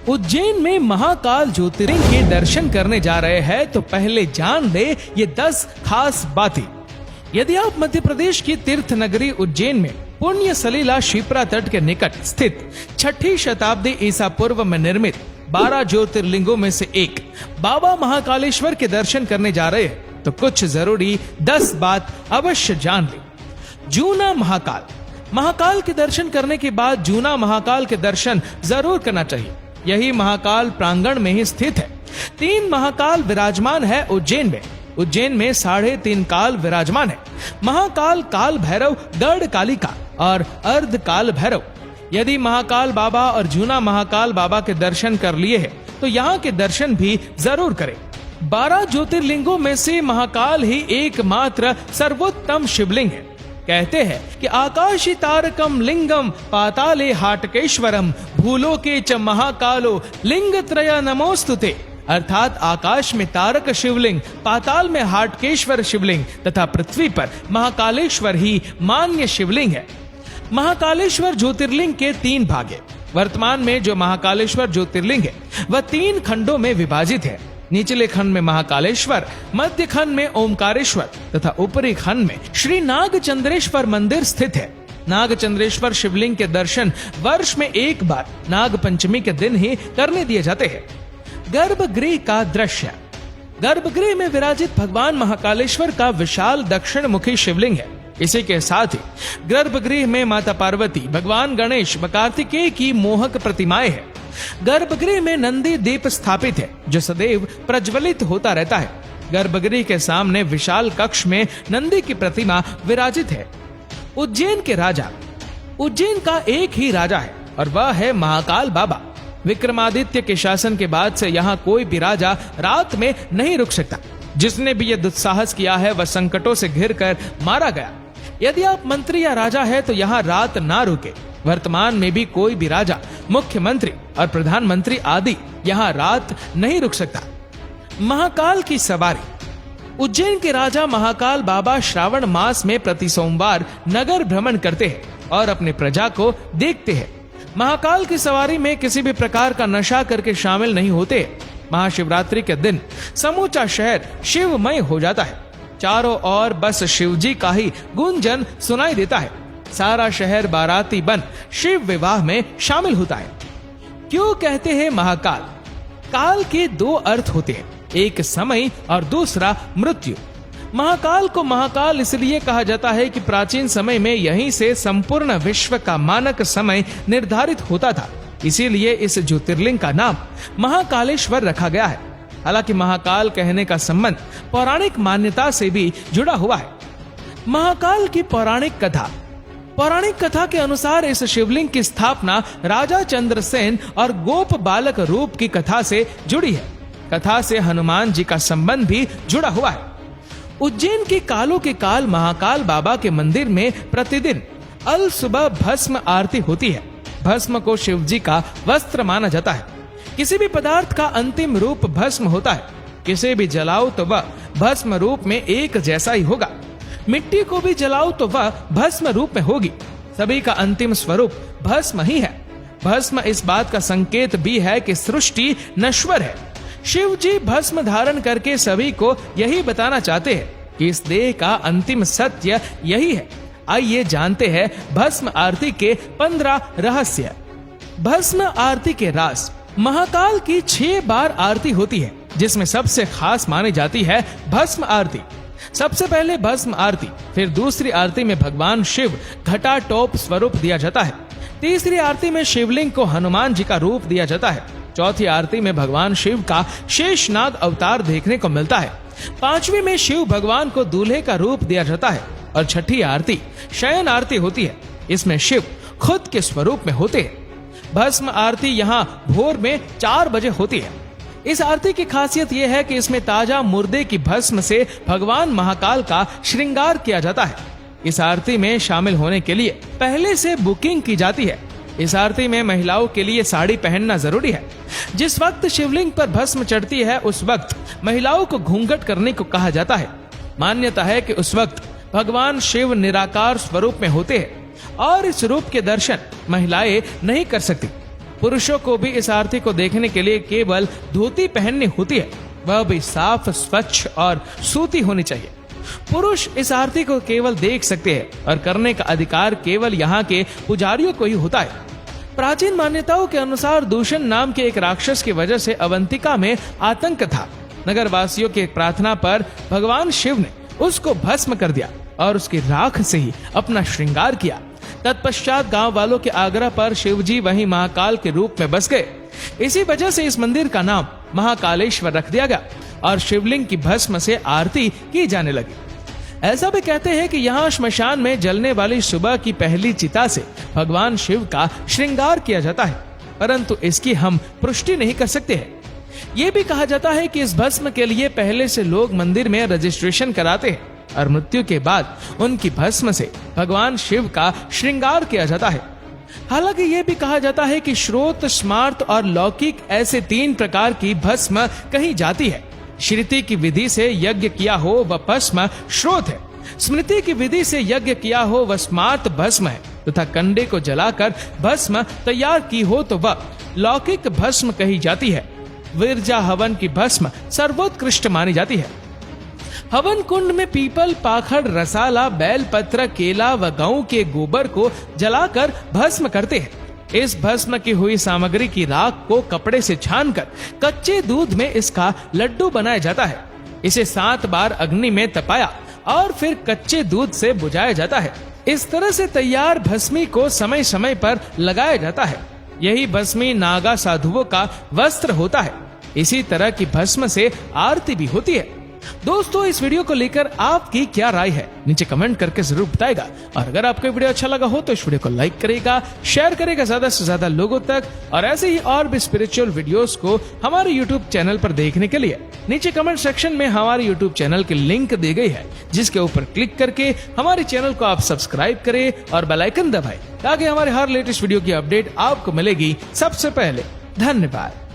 उज्जैन में महाकाल ज्योतिर्लिंग के दर्शन करने जा रहे हैं तो पहले जान ले ये 10 खास बातें। यदि आप मध्य प्रदेश की तीर्थ नगरी उज्जैन में पुण्य सलीला शिप्रा तट के निकट स्थित 6ठी शताब्दी ईसा पूर्व में निर्मित 12 ज्योतिर्लिंगों में से एक बाबा महाकालेश्वर के दर्शन करने जा रहे हैं तो कुछ जरूरी 10 बात अवश्य जान ले। जूना महाकाल के दर्शन करने के बाद जूना महाकाल के दर्शन जरूर करना चाहिए। यही महाकाल प्रांगण में ही स्थित है। 3 महाकाल विराजमान है उज्जैन में 3.5 काल विराजमान है। महाकाल काल भैरव, गढ़ कालिका और अर्ध काल भैरव। यदि महाकाल बाबा और जूना महाकाल बाबा के दर्शन कर लिए हैं तो यहाँ के दर्शन भी जरूर करें। 12 ज्योतिर्लिंगों में से महाकाल ही एकमात्र सर्वोत्तम शिवलिंग है। कहते हैं कि आकाशी तारकम लिंगम पाताले हाटकेश्वरम भूलोके च महाकालो लिंग त्रय नमोस्तुते। अर्थात आकाश में तारक शिवलिंग, पाताल में हाटकेश्वर शिवलिंग तथा पृथ्वी पर महाकालेश्वर ही मान्य शिवलिंग है। महाकालेश्वर ज्योतिर्लिंग के 3 भाग है। वर्तमान में जो महाकालेश्वर ज्योतिर्लिंग है वह 3 खंडों में विभाजित है। निचले खंड में महाकालेश्वर, मध्य खंड में ओमकारेश्वर तथा ऊपरी खंड में श्री नागचंद्रेश्वर मंदिर स्थित है। नागचंद्रेश्वर शिवलिंग के दर्शन वर्ष में एक बार नाग पंचमी के दिन ही करने दिए जाते हैं। गर्भगृह का दृश्य। गर्भगृह में विराजित भगवान महाकालेश्वर का विशाल दक्षिण मुखी शिवलिंग है। इसी के साथ ही गर्भगृह में माता पार्वती, भगवान गणेश व कार्तिकेय की मोहक प्रतिमाएं हैं। गर्भगृह में नंदी दीप स्थापित है जो सदैव प्रज्वलित होता रहता है। गर्भगृह के सामने विशाल कक्ष में नंदी की प्रतिमा विराजित है। उज्जैन के राजा। उज्जैन का एक ही राजा है और वह है महाकाल बाबा। विक्रमादित्य के शासन के बाद से यहाँ कोई भी राजा रात में नहीं रुक सकता। जिसने भी यह दुस्साहस किया है वह संकटों से घिर कर मारा गया। यदि आप मंत्री या राजा है तो यहाँ रात ना रुके। वर्तमान में भी कोई भी राजा, मुख्यमंत्री और प्रधानमंत्री आदि यहाँ रात नहीं रुक सकता। महाकाल की सवारी। उज्जैन के राजा महाकाल बाबा श्रावण मास में प्रति सोमवार नगर भ्रमण करते हैं और अपने प्रजा को देखते हैं। महाकाल की सवारी में किसी भी प्रकार का नशा करके शामिल नहीं होते। महाशिवरात्रि के दिन समूचा शहर शिवमय हो जाता है। चारों ओर बस शिवजी का ही गुंजन सुनाई देता है। सारा शहर बाराती बन शिव विवाह में शामिल होता है। क्यों कहते हैं महाकाल? काल के 2 अर्थ होते हैं, एक समय और दूसरा मृत्यु। महाकाल को महाकाल इसलिए कहा जाता है कि प्राचीन समय में यहीं से संपूर्ण विश्व का मानक समय निर्धारित होता था। इसीलिए इस ज्योतिर्लिंग का नाम महाकालेश्वर रखा गया है। हालांकि महाकाल कहने का संबंध पौराणिक मान्यता से भी जुड़ा हुआ है। महाकाल की पौराणिक कथा। पौराणिक कथा के अनुसार इस शिवलिंग की स्थापना राजा चंद्रसेन और गोप बालक रूप की कथा से जुड़ी है। कथा से हनुमान जी का संबंध भी जुड़ा हुआ है। उज्जैन के कालों के काल महाकाल बाबा के मंदिर में प्रतिदिन अल सुबह भस्म आरती होती है। भस्म को शिव जी का वस्त्र माना जाता है। किसी भी पदार्थ का अंतिम रूप भस्म होता है। किसे भी जलाओ तो वह भस्म रूप में एक जैसा ही होगा। मिट्टी को भी जलाओ तो वह भस्म रूप में होगी। सभी का अंतिम स्वरूप भस्म ही है। भस्म इस बात का संकेत भी है कि सृष्टि नश्वर है। शिव जी भस्म धारण करके सभी को यही बताना चाहते हैं कि इस देह का अंतिम सत्य यही है। आइए जानते हैं भस्म आरती के 15 रहस्य। भस्म आरती के राज। महाकाल की 6 बार आरती होती है जिसमें सबसे खास मानी जाती है भस्म आरती। सबसे पहले भस्म आरती, फिर दूसरी आरती में भगवान शिव घटाटोप स्वरूप दिया जाता है। तीसरी आरती में शिवलिंग को हनुमान जी का रूप दिया जाता है। चौथी आरती में भगवान शिव का शेषनाग अवतार देखने को मिलता है। 5वीं में शिव भगवान को दूल्हे का रूप दिया जाता है और 6ठी आरती शयन आरती होती है। इसमें शिव खुद के स्वरूप में होते हैं। भस्म आरती यहाँ भोर में 4 बजे होती है। इस आरती की खासियत यह है कि इसमें ताजा मुर्दे की भस्म से भगवान महाकाल का श्रृंगार किया जाता है। इस आरती में शामिल होने के लिए पहले से बुकिंग की जाती है। इस आरती में महिलाओं के लिए साड़ी पहनना जरूरी है। जिस वक्त शिवलिंग पर भस्म चढ़ती है उस वक्त महिलाओं को घूंघट करने को कहा जाता है। मान्यता है कि उस वक्त भगवान शिव निराकार स्वरूप में होते हैं और इस रूप के दर्शन महिलाएं नहीं कर सकती। पुरुषों को भी इस आरती को देखने के लिए केवल धोती पहननी होती है, वह भी साफ, स्वच्छ और सूती होनी चाहिए। पुरुष इस आरती को केवल देख सकते हैं और करने का अधिकार केवल यहाँ के पुजारियों को ही होता है। प्राचीन मान्यताओं के अनुसार दूषण नाम के एक राक्षस की वजह से अवंतिका में आतंक था। नगर वासियों की प्रार्थना पर भगवान शिव ने उसको भस्म कर दिया और उसकी राख से ही अपना श्रृंगार किया। तत्पश्चात गांव वालों के आग्रह पर शिवजी वहीं महाकाल के रूप में बस गए। इसी वजह से इस मंदिर का नाम महाकालेश्वर रख दिया गया और शिवलिंग की भस्म से आरती की जाने लगी। ऐसा भी कहते हैं कि यहाँ श्मशान में जलने वाली सुबह की पहली चिता से भगवान शिव का श्रृंगार किया जाता है, परंतु इसकी हम पुष्टि नहीं कर सकते हैं। ये भी कहा जाता है कि इस भस्म के लिए पहले से लोग मंदिर में रजिस्ट्रेशन कराते हैं और मृत्यु के बाद उनकी भस्म से भगवान शिव का श्रृंगार किया जाता है। हालांकि ये भी कहा जाता है कि श्रोत, स्मार्त और लौकिक ऐसे 3 प्रकार की भस्म कही जाती है। श्रुति की विधि से यज्ञ किया हो वह भस्म श्रोत है, स्मृति की विधि से यज्ञ किया हो वह स्मार्त भस्म है, तथा कंडे को जलाकर भस्म तैयार की हो तो वह लौकिक भस्म कही जाती है। विरजा हवन की भस्म सर्वोत्कृष्ट मानी जाती है। हवन कुंड में पीपल, पाखड़, रसाला, बेलपत्र, केला व गऊ के गोबर को जलाकर भस्म करते हैं। इस भस्म की हुई सामग्री की राख को कपड़े से छानकर कच्चे दूध में इसका लड्डू बनाया जाता है। इसे 7 बार अग्नि में तपाया और फिर कच्चे दूध से बुझाया जाता है। इस तरह से तैयार भस्मी को समय समय पर लगाया जाता है। यही भस्मी नागा साधुओं का वस्त्र होता है। इसी तरह की भस्म से आरती भी होती है। दोस्तों, इस वीडियो को लेकर आपकी क्या राय है नीचे कमेंट करके जरूर बताएगा। और अगर आपको वीडियो अच्छा लगा हो तो इस वीडियो को लाइक करेगा, शेयर करेगा ज्यादा से ज्यादा लोगों तक। और ऐसे ही और भी स्पिरिचुअल वीडियोस को हमारे यूट्यूब चैनल पर देखने के लिए नीचे कमेंट सेक्शन में हमारे यूट्यूब चैनल की लिंक दी गई है, जिसके ऊपर क्लिक करके हमारे चैनल को आप सब्सक्राइब करें और बेल आइकन दबाएं, ताकि हमारे हर लेटेस्ट वीडियो की अपडेट आपको मिलेगी सबसे पहले। धन्यवाद।